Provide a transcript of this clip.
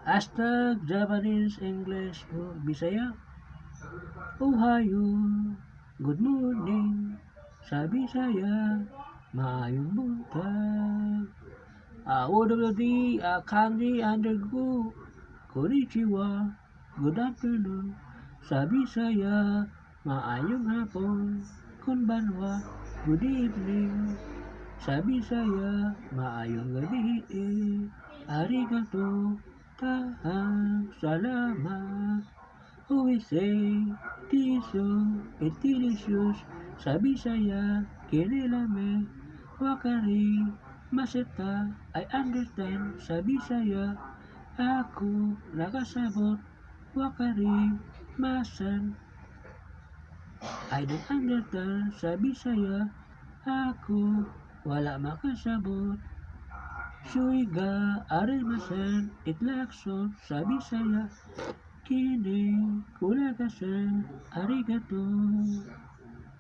Hashtag Japanese, English, Bisaya. Ohayo, good morning, sa Bisaya, maayong buntag. OWD, Kanji, Undergo, Konnichiwa, good afternoon, sa Bisaya, maayong hapon, konbanwa, good evening, sa Bisaya, maayong gabi, arigato, tahang, salamat. We say, tiso, delicious, sa Bisaya, kinilame, wakari, maseta, I understand, sa Bisaya, ako, nakasabot, wakari, masan, I don't understand, sa Bisaya, ako, wala makasabot, suiga, arimasen, itlakson, sa Bisaya, kini, kulagasan, arigato.